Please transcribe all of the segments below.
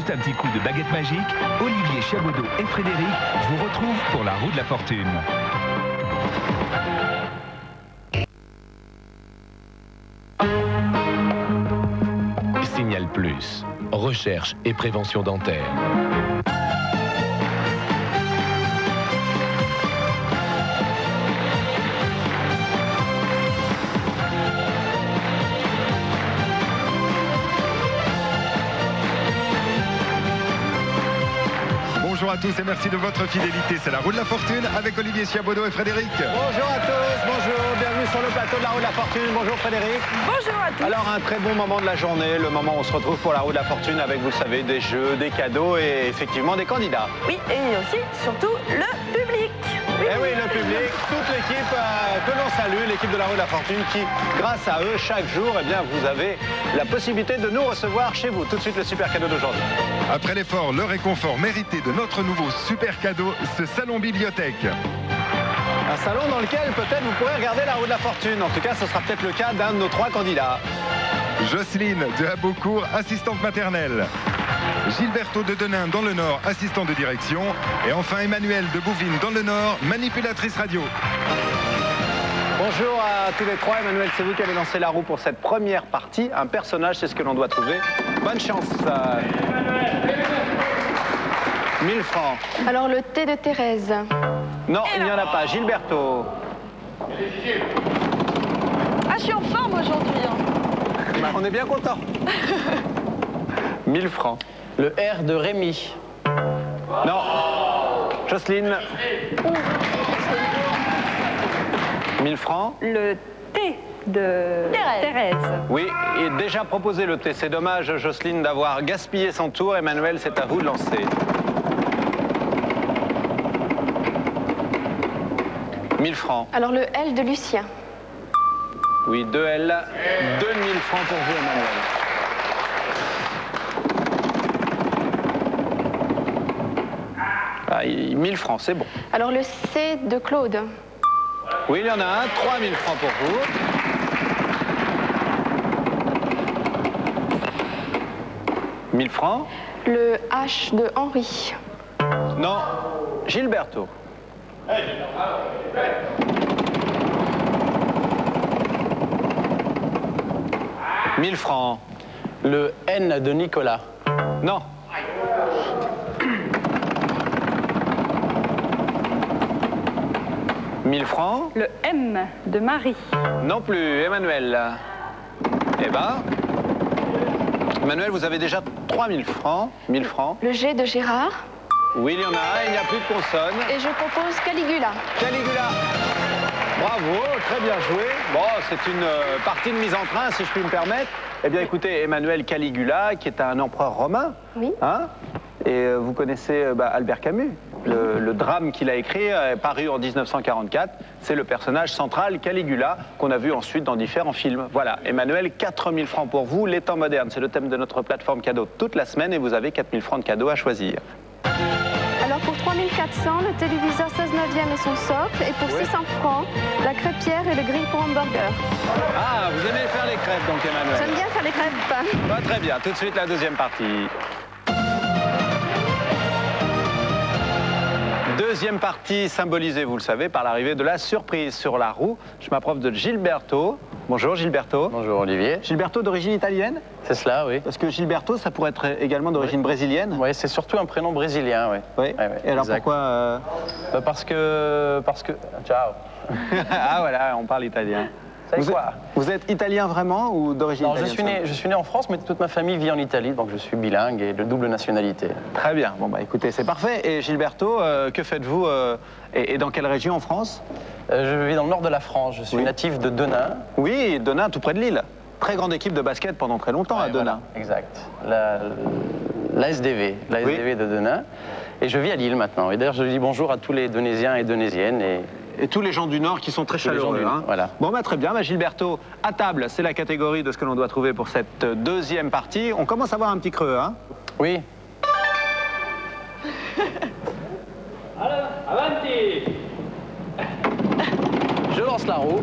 juste un petit coup de baguette magique, Olivier Chabaudot et Frédéric vous retrouvent pour la roue de la fortune. Signal Plus, recherche et prévention dentaire. Bonjour à tous et merci de votre fidélité. C'est la roue de la fortune avec Olivier Chabaudot et Frédéric. Bonjour à tous, bonjour, bienvenue sur le plateau de la roue de la fortune. Bonjour Frédéric. Bonjour à tous. Alors un très bon moment de la journée, le moment où on se retrouve pour la roue de la fortune avec, vous le savez, des jeux, des cadeaux et effectivement des candidats. Oui, et aussi, surtout, le public. Eh oui, le public, toute l'équipe que l'on salue, l'équipe de la roue de la fortune qui, grâce à eux, chaque jour, eh bien, vous avez la possibilité de nous recevoir chez vous. Tout de suite, le super cadeau d'aujourd'hui. Après l'effort, le réconfort mérité de notre nouveau super cadeau, ce salon bibliothèque. Un salon dans lequel peut-être vous pourrez regarder la roue de la fortune. En tout cas, ce sera peut-être le cas d'un de nos 3 candidats. Jocelyne de Habeaucourt, assistante maternelle. Gilberto de Denain dans le Nord, assistant de direction. Et enfin Emmanuel de Bouvines dans le Nord, manipulatrice radio. Bonjour à tous les 3. Emmanuel, c'est vous qui avez lancé la roue pour cette première partie. Un personnage, c'est ce que l'on doit trouver. Bonne chance. 1000 francs. Alors le thé de Thérèse. Non, il n'y en a pas. Gilberto. Ah, je suis en forme aujourd'hui. Bah, on est bien content. 1000 francs. Le R de Rémi. Non. Jocelyne. 1000 francs. Le thé de Thérèse. Oui, et déjà proposé le thé. C'est dommage, Jocelyne, d'avoir gaspillé son tour. Emmanuel, c'est à vous de lancer. 1000 francs. Alors le L de Lucien. Oui, 2 L. 2000 francs pour vous, Emmanuel. Ah, 1000 francs, c'est bon. Alors le C de Claude. Oui, il y en a un. 3000 francs pour vous. « 1000 francs. Le H de Henri. Non, Gilberto. 1000 francs. Le N de Nicolas. Non. « 1000 francs. Le M de Marie. Non plus. Emmanuel. Eh ben, Emmanuel, vous avez déjà 3000 francs. 1000 francs. Le G de Gérard. Oui, il y en a un. Il n'y a plus de consonne. Et je propose Caligula. Caligula. Bravo, très bien joué. Bon, c'est une partie de mise en train, si je puis me permettre. Eh bien, écoutez, Emmanuel Caligula, qui est un empereur romain. Oui. Hein, et vous connaissez Albert Camus. Le drame qu'il a écrit, paru en 1944, c'est le personnage central, Caligula, qu'on a vu ensuite dans différents films. Voilà, Emmanuel, 4000 francs pour vous. Les temps modernes, c'est le thème de notre plateforme cadeau toute la semaine et vous avez 4000 francs de cadeaux à choisir. Alors pour 3400, le téléviseur 16/9 et son socle. Et pour 600 francs, la crêpière et le grill pour hamburger. Ah, vous aimez faire les crêpes donc, Emmanuel? J'aime bien faire les crêpes. Bah, très bien, tout de suite la deuxième partie. Deuxième partie symbolisée, vous le savez, par l'arrivée de la surprise sur la roue. Je m'approche de Gilberto. Bonjour Gilberto. Bonjour Olivier. Gilberto d'origine italienne? C'est cela, oui. Parce que Gilberto, ça pourrait être également d'origine brésilienne? Oui, c'est surtout un prénom brésilien, oui. Oui. Et alors exact. pourquoi Bah, parce que... Ciao. Ah voilà, on parle italien. Vous êtes italien vraiment ou d'origine Non, italienne? je suis né en France, mais toute ma famille vit en Italie, donc je suis bilingue et de double nationalité. Très bien. Bon, bah écoutez, c'est parfait. Et Gilberto, que faites-vous et dans quelle région en France? Je vis dans le nord de la France. Je suis natif de Denain. Oui, Denain, tout près de Lille. Très grande équipe de basket pendant très longtemps à Denain. Voilà, exact. L'ASDV de Denain. Et je vis à Lille maintenant. Et d'ailleurs, je dis bonjour à tous les Donésiens et Donésiennes. Et tous les gens du Nord qui sont très chaleureux. Hein. Voilà. Bon, bah, très bien. Bah, Gilberto, à table, c'est la catégorie de ce que l'on doit trouver pour cette deuxième partie. On commence à avoir un petit creux, hein? Oui. Alors, avanti. Je lance la roue.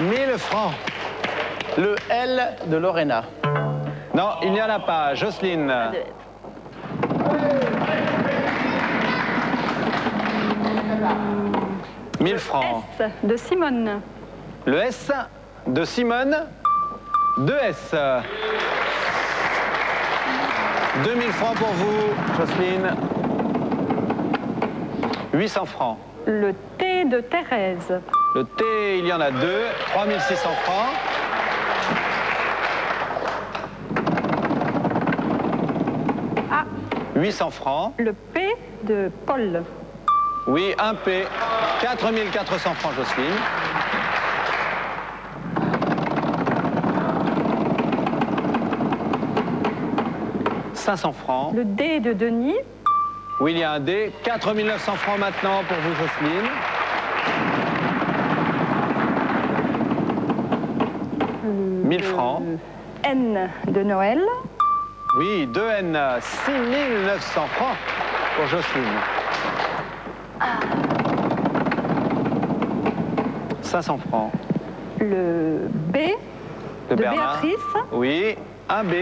1000 francs. Le L de Lorena. Non, il n'y en a pas. Jocelyne. 1000 francs. S de Simone. Le S de Simone. 2 S. 2000 francs pour vous, Jocelyne. 800 francs. Le T de Thérèse. Le T, il y en a 2. 3600 francs. A. 800 francs. Le P de Paul. Oui, un P. 4400 francs, Jocelyne. « 500 francs. Le D de Denis. Oui, il y a un D. 4900 francs maintenant pour vous, Jocelyne. « 1000 francs. N de Noël. Oui, 2 N. 6900 francs pour Jocelyne. 500 francs. Le B de Bernard. Béatrice. Oui, un B.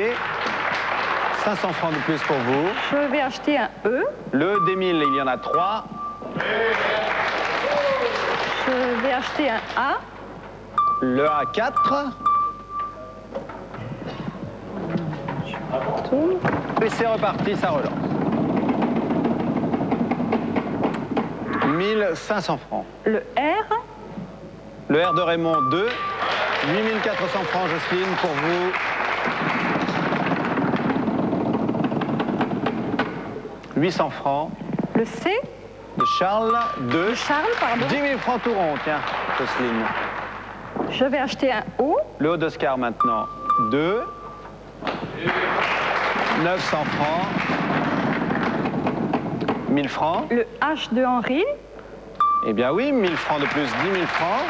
500 francs de plus pour vous. Je vais acheter un E. Le D1000, il y en a 3. Je vais acheter un A. Le A4. Et c'est reparti, ça relance. 1500 francs. Le R. Le R de Raymond, 2. 8400 francs, Jocelyne, pour vous. « 800 francs. Le C. De Charles, 2. De Charles, pardon. 10 000 francs tout rond, tiens, Jocelyne. Je vais acheter un O. Le haut d'Oscar maintenant, 2. 900 francs. 1000 francs. Le H de Henri. Eh bien oui, 1000 francs de plus, 10 000 francs.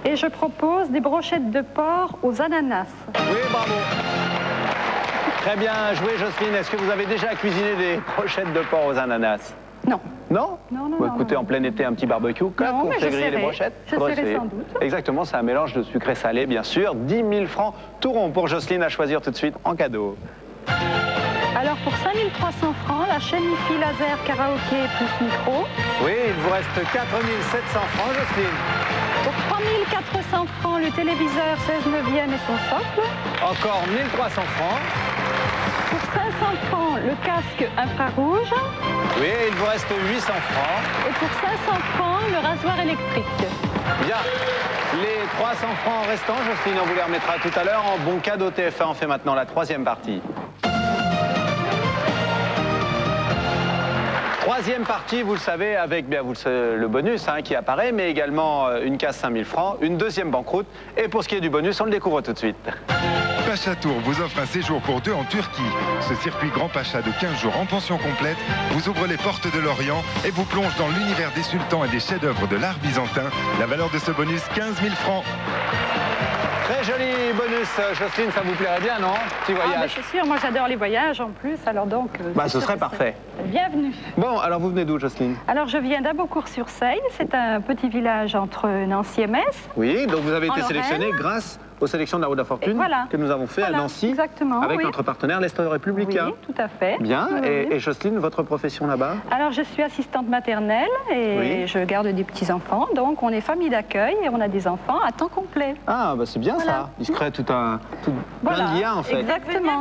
Et je propose des brochettes de porc aux ananas. Oui, bravo. Très bien joué, Jocelyne. Est-ce que vous avez déjà cuisiné des brochettes de porc aux ananas? Non. Non? Non, non, Bah, non, écoutez, non. en plein été, un petit barbecue, clac, Non, on mais fait je griller les serai. brochettes. Je Faudrait serai essayer. sans doute. Exactement, c'est un mélange de sucré salé, bien sûr. 10 000 francs tout rond pour Jocelyne à choisir tout de suite en cadeau. Alors pour 5300 francs, la chaîne Hi-Fi laser karaoké plus micro. Oui, il vous reste 4700 francs, Jocelyne. Pour 3400 francs, le téléviseur 16 neuvième et son socle. Encore 1300 francs. Pour 500 francs, le casque infrarouge. Oui, il vous reste 800 francs. Et pour 500 francs, le rasoir électrique. Bien. Les 300 francs restants, Jocelyne, on vous les remettra tout à l'heure en bon cadeau TF1. On fait maintenant la troisième partie. Troisième partie, vous le savez, avec bien, le bonus qui apparaît, mais également une case 5000 francs, une deuxième banqueroute. Et pour ce qui est du bonus, on le découvre tout de suite. Pacha Tour vous offre un séjour pour 2 en Turquie. Ce circuit Grand Pacha de 15 jours en pension complète vous ouvre les portes de l'Orient et vous plonge dans l'univers des sultans et des chefs-d'œuvre de l'art byzantin. La valeur de ce bonus, 15 000 francs. Très joli bonus, Jocelyne, ça vous plairait bien, non? Petit Ah, ben, voyage. c'est sûr, moi j'adore les voyages en plus, alors donc... c'est Ce sûr serait que parfait. Bienvenue. Bon, alors vous venez d'où, Jocelyne? Alors je viens d'Abeaucourt-sur-Seille, c'est un petit village entre Nancy et Metz. Oui, donc vous avez été En sélectionné Lorraine. grâce aux sélections de la Roue de la Fortune Et voilà. que nous avons fait Voilà, à Nancy exactement, avec oui. notre partenaire l'Est républicain. Oui, tout à fait. Bien, Oui, oui. et Jocelyne, votre profession là-bas? Alors je suis assistante maternelle et Oui. je garde des petits-enfants, donc on est famille d'accueil et on a des enfants à temps complet. Ah, bah c'est bien Voilà. ça. Il se crée tout plein Voilà, de liens en fait. Exactement.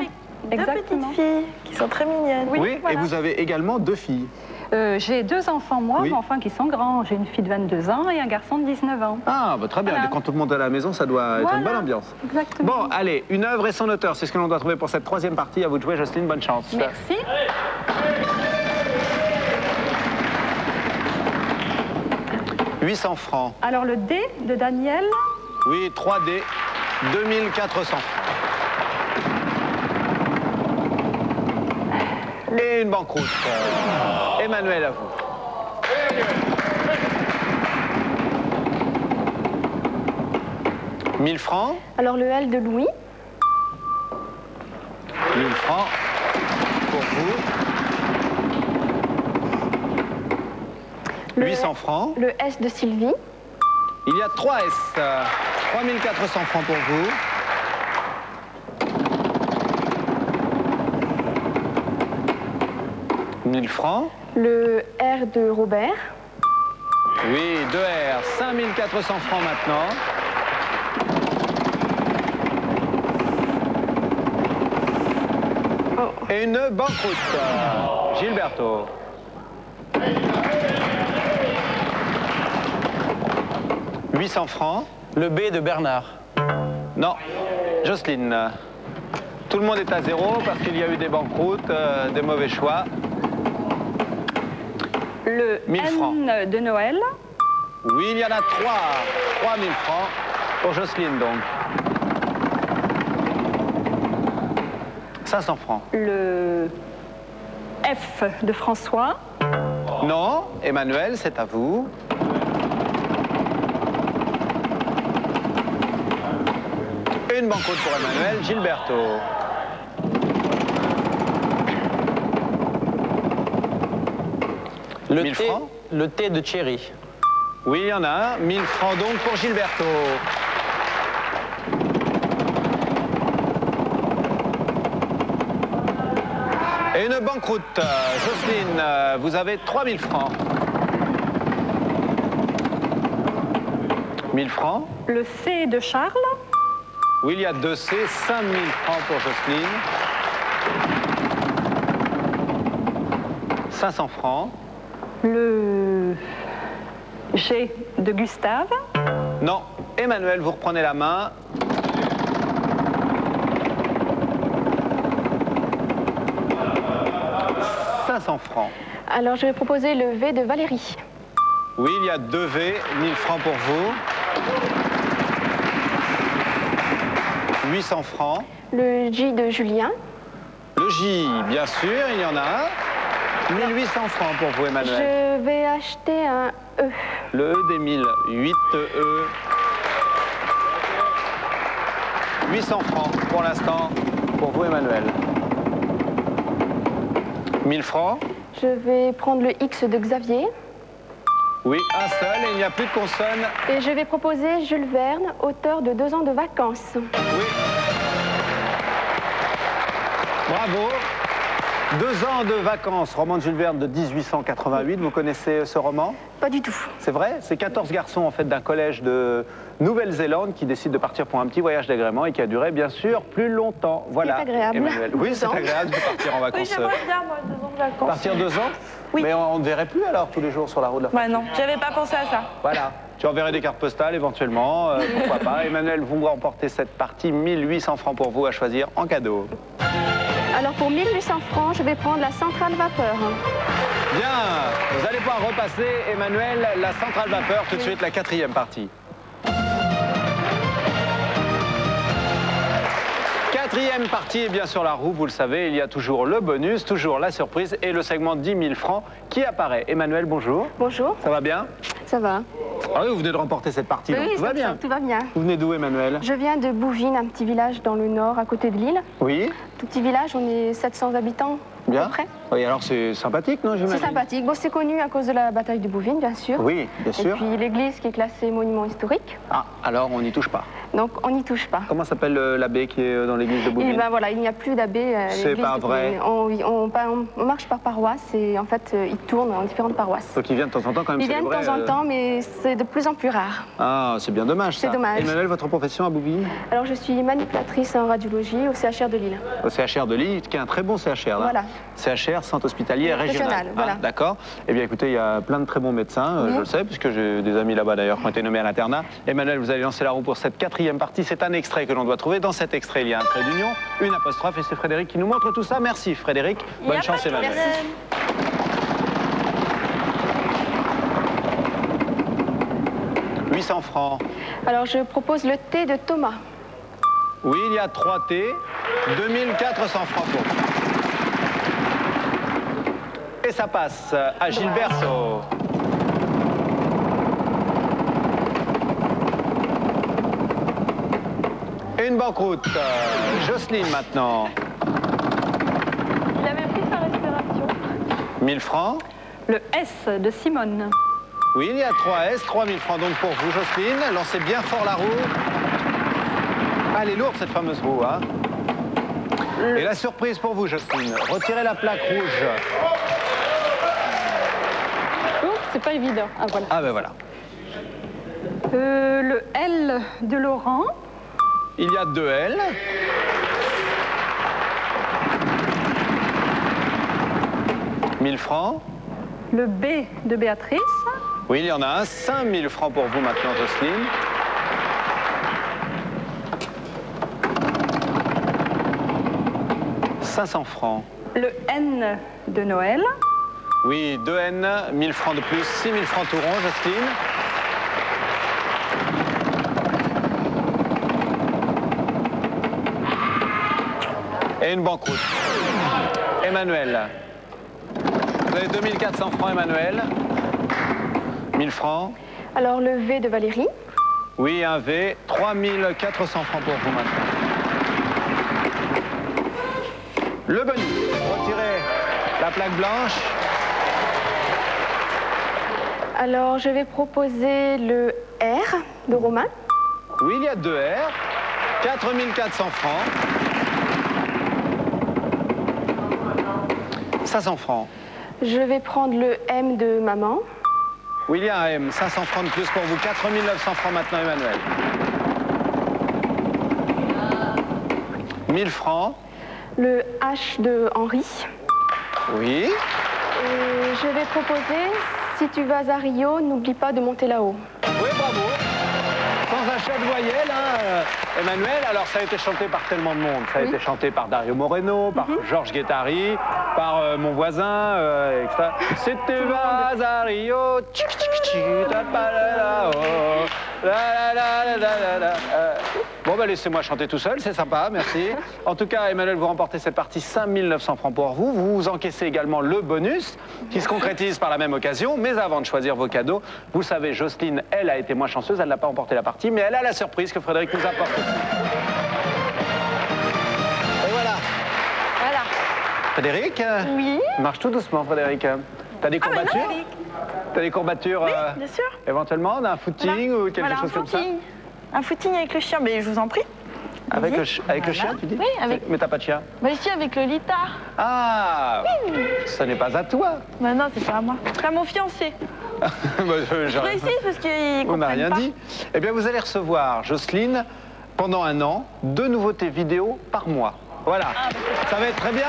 Deux petites filles qui sont très mignonnes. Oui, Oui, voilà. et vous avez également 2 filles. J'ai 2 enfants, moi, Oui. mais enfin qui sont grands. J'ai une fille de 22 ans et un garçon de 19 ans. Ah, bah très bien. Voilà. Quand tout le monde est à la maison, ça doit être une bonne Voilà. ambiance. Exactement. Bon, allez, une œuvre et son auteur, c'est ce que l'on doit trouver pour cette troisième partie. À vous de jouer, Jocelyne, bonne chance. Merci. « 800 francs. Alors le D de Daniel. Oui, 3D, 2400 francs. Et une banqueroute. Emmanuel, à vous. « 1000 francs. Alors le L de Louis. 1000 francs pour vous. Le 800 francs. Le S de Sylvie. Il y a 3 S. 3400 francs pour vous. 1000 francs. Le R de Robert. Oui, 2 R, 5400 francs maintenant. Oh. Et une banqueroute. Gilberto. « 800 francs. Le B de Bernard. Non. Jocelyne. Tout le monde est à zéro parce qu'il y a eu des banqueroutes, des mauvais choix. Le 1000 francs. N de Noël. Oui, il y en a 3. 3000 francs pour Jocelyne, donc. 500 francs. Le F de François. Non. Emmanuel, c'est à vous. Une banqueroute pour Emmanuel. Gilberto. Le 1000 T, francs. le T de Thierry. Oui, il y en a un. 1000 francs donc pour Gilberto. Et une banqueroute. Jocelyne, vous avez 3000 francs. 1000 francs. Le C de Charles. Oui, il y a 2 C. 5000 francs pour Jocelyne. 500 francs. Le G de Gustave. Non. Emmanuel, vous reprenez la main. Francs. Alors, je vais proposer le V de Valérie. Oui, il y a 2 V, 1000 francs pour vous. 800 francs. Le J de Julien. Le J, bien sûr, il y en a un. 1800 francs pour vous, Emmanuel. Je vais acheter un E. Le E des 1000, 8 E. 800 francs pour l'instant pour vous, Emmanuel. 1000 francs. Je vais prendre le X de Xavier. Oui, un seul et il n'y a plus de consonne. Et je vais proposer Jules Verne, auteur de 2 ans de vacances. Oui. Bravo. 2 ans de vacances, roman de Jules Verne de 1888. Vous connaissez ce roman? Pas du tout. C'est vrai? C'est 14 garçons en fait d'un collège de Nouvelle-Zélande qui décident de partir pour un petit voyage d'agrément et qui a duré bien sûr plus longtemps. Voilà. C'est agréable. Emmanuel. Oui, c'est agréable de partir en vacances. Oui, j'aimerais bien, moi, 2 ans de vacances. Partir 2 ans? Oui. Mais on ne verrait plus alors tous les jours sur la route de la Bah fortune. non, j'avais pas pensé à ça. Voilà. Tu enverrais des cartes postales éventuellement, pourquoi pas. Emmanuel, vous remportez cette partie, 1800 francs pour vous à choisir en cadeau. Alors pour 1800 francs, je vais prendre la centrale vapeur. Bien, vous allez pouvoir repasser, Emmanuel, la centrale vapeur, tout de suite la 4e partie. 4e partie est bien sur la roue, vous le savez, il y a toujours le bonus, toujours la surprise et le segment 10 000 francs qui apparaît. Emmanuel, bonjour. Bonjour. Ça va bien? Ça va. Ah oui, vous venez de remporter cette partie, donc Oui, tout va bien. tout va bien. Vous venez d'où, Emmanuel? Je viens de Bouvines, un petit village dans le nord, à côté de Lille. Oui. Tout petit village, on est 700 habitants. Bien. À peu près. Oui, alors c'est sympathique, non, j'imagine? C'est sympathique. Bon, c'est connu à cause de la bataille de Bouvines, bien sûr. Oui, bien sûr. Et puis l'église qui est classée monument historique. Ah, alors on n'y touche pas. Donc on n'y touche pas. Comment s'appelle l'abbé qui est dans l'église de Bouvines? Et ben voilà, il n'y a plus d'abbé. C'est pas vrai. On marche par paroisse et en fait, ils tournent en différentes paroisses. Donc ils viennent de temps en temps quand même Ils viennent de célébrer, temps en temps, mais c'est de plus en plus rare. Ah, c'est bien dommage ça. C'est dommage. Emmanuel, votre profession à Bouvines? Alors je suis manipulatrice en radiologie au CHR de Lille. Au CHR de Lille, qui est un très bon CHR. Là. Voilà. CHR, centre hospitalier régional. Voilà. Ah, d'accord. Eh bien écoutez, il y a plein de très bons médecins, je le sais, puisque j'ai des amis là-bas d'ailleurs qui ont été nommés à l'internat. Emmanuel, vous allez lancer la roue pour cette 4e partie. C'est un extrait que l'on doit trouver. Dans cet extrait, il y a un trait d'union, une apostrophe et c'est Frédéric qui nous montre tout ça. Merci Frédéric. Bonne chance Emmanuel. Merci. 800 francs. Alors je propose le thé de Thomas. Oui, il y a 3 T, 2400 francs pour vous. Et ça passe à Gilberto. Et une banqueroute. Jocelyne maintenant. Il avait pris sa respiration. 1000 francs. Le S de Simone. Oui, il y a 3 S, 3000 francs donc pour vous, Jocelyne. Lancez bien fort la roue. Ah, elle est lourde cette fameuse roue, hein. Et la surprise pour vous, Jocelyne. Retirez la plaque rouge. c'est pas évident. Ah, voilà. Ah ben voilà. Le L de Laurent. Il y a 2 L. « 1000 francs. Le B de Béatrice. Oui, il y en a un. 5000 francs pour vous maintenant, Jocelyne. « 500 francs. Le N de Noël. Oui, 2 N, 1000 francs de plus, 6000 francs tout rond, Jocelyne. Et une banqueroute. Emmanuel. Vous avez 2400 francs, Emmanuel. 1000 francs. Alors le V de Valérie. Oui, un V. 3400 francs pour vous maintenant. Le bonus. Retirez la plaque blanche. Alors je vais proposer le R de Romain. Oui, il y a 2 R. 4400 francs. 500 francs. Je vais prendre le M de maman. Oui, il y a un M. 500 francs de plus pour vous. 4900 francs maintenant, Emmanuel. 1000 francs. Le H de Henri. Oui. Et je vais proposer, si tu vas à Rio, n'oublie pas de monter là-haut. Oui, bravo. Sans achat de voyelles, hein, Emmanuel. Alors, ça a été chanté par tellement de monde. Ça a été chanté par Dario Moreno, par Georges Guettari, par mon voisin, etc. Si tu vas à Rio, bon, ben laissez-moi chanter tout seul, c'est sympa, merci. En tout cas, Emmanuel, vous remportez cette partie, 5900 francs pour vous. Vous encaissez également le bonus, qui se concrétise par la même occasion. Mais avant de choisir vos cadeaux, vous savez, Jocelyne, elle a été moins chanceuse, elle n'a pas remporté la partie, mais elle a la surprise que Frédéric nous apporte. Et voilà. Voilà. Frédéric? Oui. Marche tout doucement, Frédéric. T'as des courbatures? T'as des courbatures Oui, bien sûr. Éventuellement, d'un footing ou quelque chose comme ça? Un footing avec le chien, mais je vous en prie. Avec le chien, tu dis? Oui, avec... Mais t'as pas de chien? Bah ici, avec le Lita. Ah, ce n'est pas à toi. Bah non, c'est pas à moi. C'est à mon fiancé. Je précise parce qu'il On n'a comprenne rien pas. dit. Eh bien, vous allez recevoir, Jocelyne, pendant 1 an, 2 nouveautés vidéo par mois. Voilà. Ça va être très bien.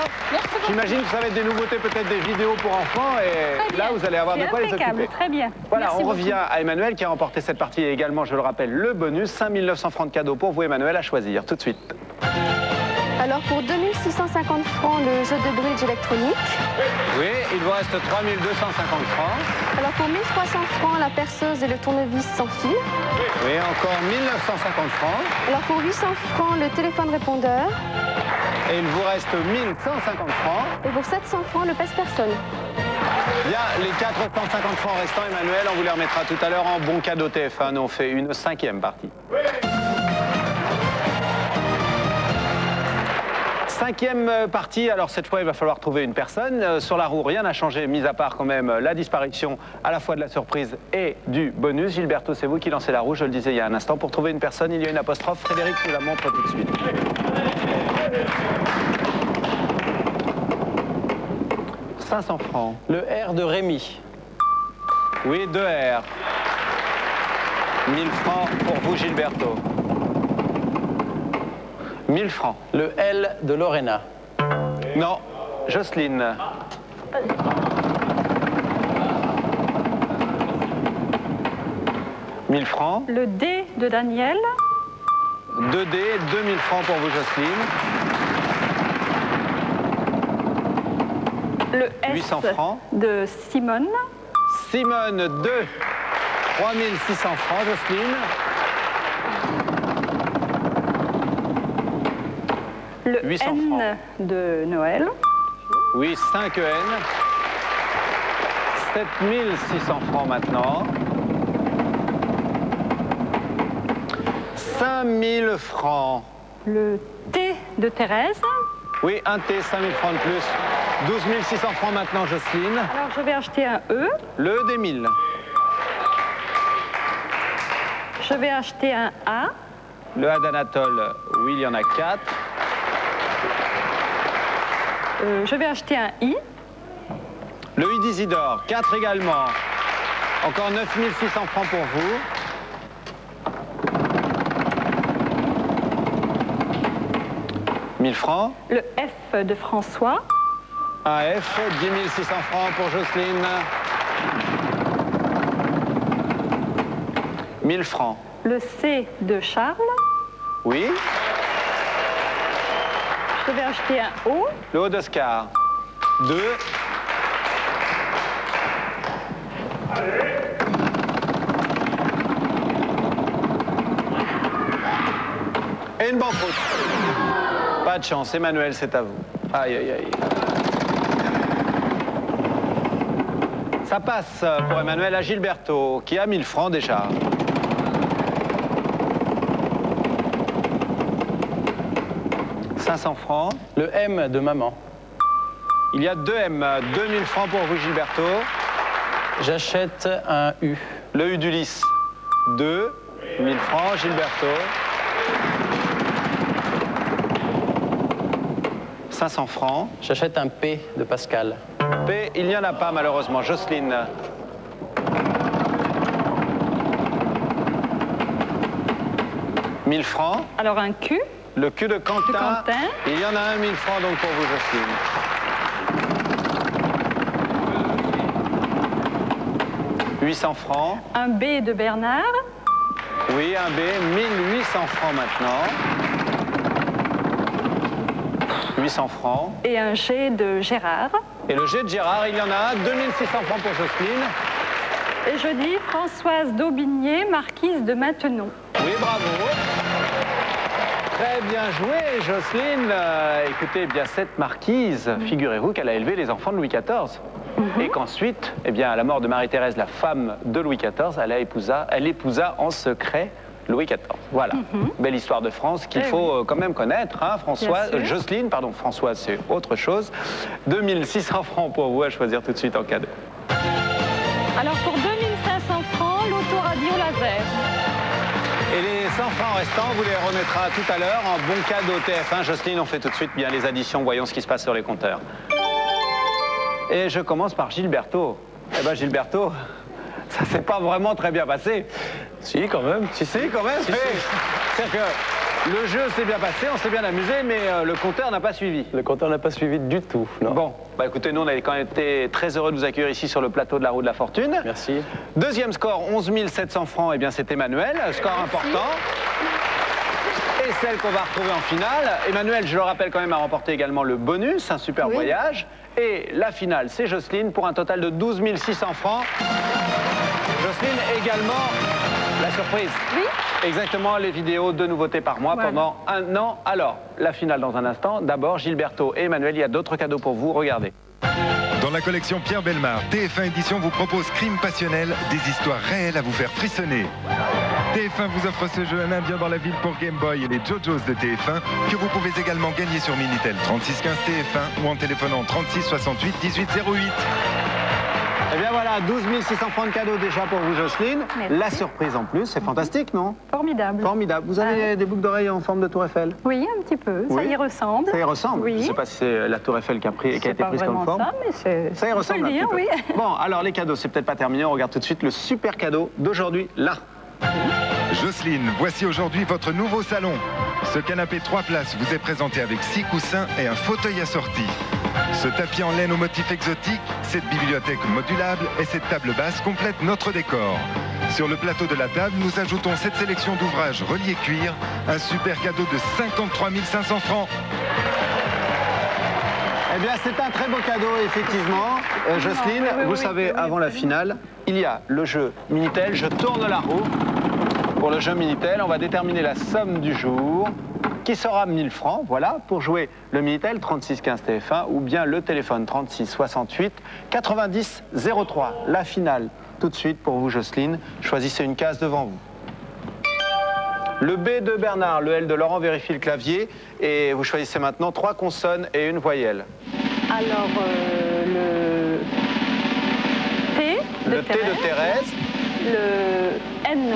J'imagine que ça va être des nouveautés, peut-être des vidéos pour enfants. Et là, vous allez avoir de quoi les occuper. Très bien. Voilà, Merci on beaucoup. revient à Emmanuel qui a remporté cette partie et également, je le rappelle, le bonus. 5900 francs de cadeaux pour vous, Emmanuel, à choisir tout de suite. Alors pour 2650 francs, le jeu de bridge électronique. Oui, il vous reste 3250 francs. Alors pour 1300 francs, la perceuse et le tournevis sans fil. Oui, encore 1950 francs. Alors pour 800 francs, le téléphone répondeur. Et il vous reste 1150 francs. Et pour 700 francs, le pèse-personne. Bien, les 450 francs restants, Emmanuel, on vous les remettra tout à l'heure en bon cadeau TF1. Nous, on fait une 5e partie. 5e partie, alors cette fois il va falloir trouver une personne. Sur la roue, rien n'a changé, mis à part quand même la disparition à la fois de la surprise et du bonus. Gilberto, c'est vous qui lancez la roue, je le disais il y a un instant. Pour trouver une personne, il y a une apostrophe. Frédéric nous la montre tout de suite. 500 francs. Le R de Rémi. Oui, 2 R. 1000 francs pour vous, Gilberto. 1000 francs. Le L de Lorena. Non, Jocelyne. « 1000 francs. Le D de Daniel. 2D, 2000 francs pour vous, Jocelyne. Le S 800 francs. de Simone. Simone, 2. 3600 francs, Jocelyne. Le 800 N francs. de Noël. Oui, 5 N. 7600 francs maintenant. 5000 francs. Le T de Thérèse. Oui, un T, 5000 francs de plus. 12 600 francs maintenant, Jocelyne. Alors je vais acheter un E. Le E des 1000. Je vais acheter un A. Le A d'Anatole, oui, il y en a 4. Je vais acheter un I. Le I d'Isidore, 4 également. Encore 9 600 francs pour vous. « 1000 francs. Le F de François. Un F, 10 600 francs pour Jocelyne. 1000 francs. Le C de Charles. Oui. Je vais acheter un O. Le O d'Oscar. 2. Et une banqueroute. Pas de chance. Emmanuel, c'est à vous. Aïe, aïe, aïe. Ça passe pour Emmanuel à Gilberto, qui a 1000 francs déjà. « 500 francs. Le M de maman. Il y a 2 M. 2000 francs pour vous, Gilberto. J'achète un U. Le U d'Ulysse. 2 1000 francs, Gilberto. 500 francs. J'achète un P de Pascal. P, il n'y en a pas malheureusement. Jocelyne. « 1000 francs. Alors un Q. Le Q de Quentin. Il y en a un 1000 francs donc pour vous, Jocelyne. « 800 francs. Un B de Bernard. Oui, un B. 1800 francs maintenant. 800 francs. Et un G de Gérard. Et le G de Gérard, il y en a un. 2600 francs pour Jocelyne. Et je dis Françoise d'Aubigné, marquise de Maintenon. Oui, bravo. Très bien joué, Jocelyne. Écoutez, eh bien, cette marquise, figurez-vous qu'elle a élevé les enfants de Louis XIV. Et qu'ensuite, eh bien, à la mort de Marie-Thérèse, la femme de Louis XIV, elle épousa en secret Louis XIV. Voilà. Belle histoire de France qu'il faut quand même connaître. Hein, Jocelyne, pardon, Françoise, c'est autre chose. 2600 francs pour vous à choisir tout de suite en cadeau. Alors pour 2500 francs, l'autoradio laser. Et les 100 francs restants, vous les remettra tout à l'heure en bon cadeau TF1. Jocelyne, on fait tout de suite bien les additions. Voyons ce qui se passe sur les compteurs. Et je commence par Gilberto. Eh bien, Gilberto, ça s'est pas vraiment très bien passé. Si, quand même. Si, quand même. C'est-à-dire que le jeu s'est bien passé, on s'est bien amusé, mais le compteur n'a pas suivi. Le compteur n'a pas suivi du tout, non. Bon, bah écoutez, nous, on a quand même été très heureux de vous accueillir ici sur le plateau de la Roue de la Fortune. Merci. Deuxième score, 11 700 francs, eh bien, c'est Emmanuel. Score important. Et celle qu'on va retrouver en finale. Emmanuel, je le rappelle quand même, a remporté également le bonus, un super voyage. Et la finale, c'est Jocelyne pour un total de 12 600 francs. Jocelyne, également, la surprise. Oui. Exactement, les vidéos de nouveautés par mois pendant un an. Alors, la finale dans un instant. D'abord, Gilberto et Emmanuel, il y a d'autres cadeaux pour vous. Regardez. Dans la collection Pierre Bellemare, TF1 Édition vous propose Crime Passionnel, des histoires réelles à vous faire frissonner. TF1 vous offre ce jeu Un Indien dans la ville pour Game Boy et les JoJo's de TF1 que vous pouvez également gagner sur Minitel 3615 TF1 ou en téléphonant 36 68 18 08. Eh bien voilà, 12 600 francs de cadeaux déjà pour vous, Jocelyne. Merci. La surprise en plus, c'est fantastique, non? Formidable. Formidable. Vous avez des boucles d'oreilles en forme de tour Eiffel? Oui, un petit peu. Oui. Ça y ressemble. Ça y ressemble? Oui. Je ne sais pas si c'est la tour Eiffel qui a été prise comme forme. Ça, mais c'est... Ça y ressemble un petit peu. Oui. Bon, alors les cadeaux, c'est peut-être pas terminé. On regarde tout de suite le super cadeau d'aujourd'hui, là. Jocelyne, voici aujourd'hui votre nouveau salon. Ce canapé 3 places vous est présenté avec 6 coussins et un fauteuil assorti. Ce tapis en laine au motif exotique, cette bibliothèque modulable et cette table basse complètent notre décor. Sur le plateau de la table, nous ajoutons cette sélection d'ouvrages reliés cuir, un super cadeau de 53 500 francs. Eh bien, c'est un très beau cadeau, effectivement. Jocelyne, vous savez, avant la finale, il y a le jeu Minitel. Je tourne la roue. Pour le jeu Minitel, on va déterminer la somme du jour, qui sera 1000 francs, voilà, pour jouer le Minitel 3615 TF1 ou bien le téléphone 36 68 90 03. La finale, tout de suite pour vous, Jocelyne. Choisissez une case devant vous. Le B de Bernard, le L de Laurent, vérifie le clavier. Et vous choisissez maintenant 3 consonnes et une voyelle. Alors, le T de le T Thérèse. de Thérèse. Le N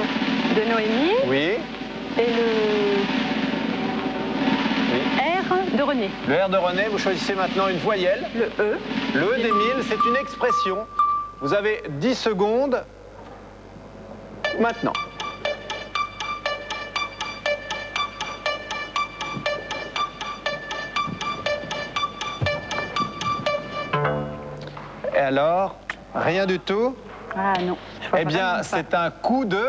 de Noémie. Oui. Et le R de René. Le R de René, vous choisissez maintenant une voyelle. Le E. Le E d'Émile, c'est une expression. Vous avez 10 secondes Maintenant. Et alors, rien du tout? Ah non. Eh bien, c'est un coup de...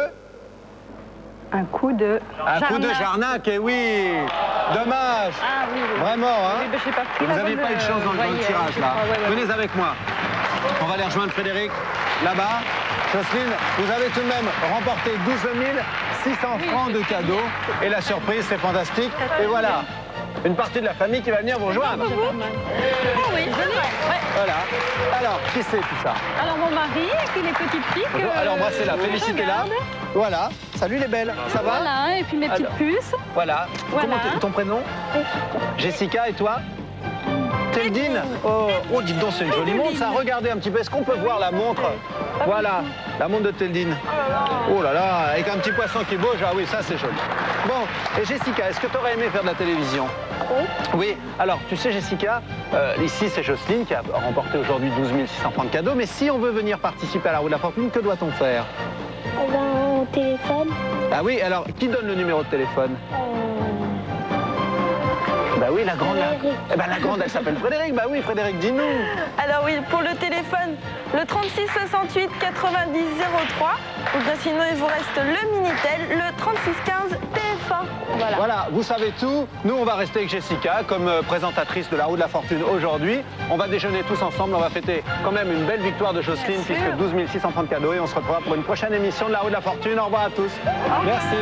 Un coup de... Un coup de Jarnac, eh oui. Dommage. Ah oui, oui. Vraiment, hein. Oui, ben, j'ai pas pris Vous la n'avez bonne, pas eu de chance dans le tirage, là. Venez avec moi. On va aller rejoindre Frédéric, là-bas. Jocelyne, vous avez tout de même remporté 12 600 francs de cadeaux. Et la surprise, c'est fantastique. Et voilà, une partie de la famille qui va venir vous rejoindre. Ah oui, Voilà. Alors, qui c'est tout ça? Alors mon mari et puis les petites filles que... Alors moi, c'est là. Félicitez-la. Voilà. Salut les belles. Ça va? Voilà, et puis mes petites puces. Voilà. Voilà. Comment ton prénom? Jessica, et toi? Teldine. Oh, dites donc, c'est une jolie montre, ça. Regardez un petit peu. Est-ce qu'on peut voir la montre? Voilà, la montre de Teldine. Oh là là, avec un petit poisson qui bouge. Ah oui, ça, c'est joli. Bon, et Jessica, est-ce que tu aurais aimé faire de la télévision? Oui. Oui. Alors, tu sais, Jessica, ici, c'est Jocelyne qui a remporté aujourd'hui 12 600 francs de cadeaux. Mais si on veut venir participer à la roue de la fortune, que doit-on faire? Au téléphone. Ah oui, alors, qui donne le numéro de téléphone? Bah oui, la grande, eh ben, la grande, elle s'appelle Frédéric. Bah oui, Frédéric, dis-nous. Alors oui, pour le téléphone, le 36 68 90 03. Ou bien sinon, il vous reste le Minitel, le 36 15 TF1. Voilà. Voilà, vous savez tout. Nous, on va rester avec Jessica comme présentatrice de la roue de la fortune aujourd'hui. On va déjeuner tous ensemble. On va fêter quand même une belle victoire de Jocelyne, puisque 12 600 francs de cadeaux. Et on se retrouvera pour une prochaine émission de la roue de la fortune. Au revoir à tous. Merci.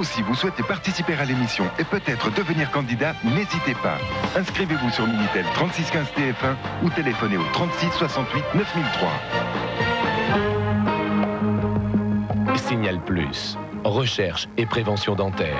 Si vous souhaitez participer à l'émission et peut-être devenir candidat, n'hésitez pas. Inscrivez-vous sur Minitel 3615 TF1 ou téléphonez au 36 68 9003. Signal Plus, recherche et prévention dentaire.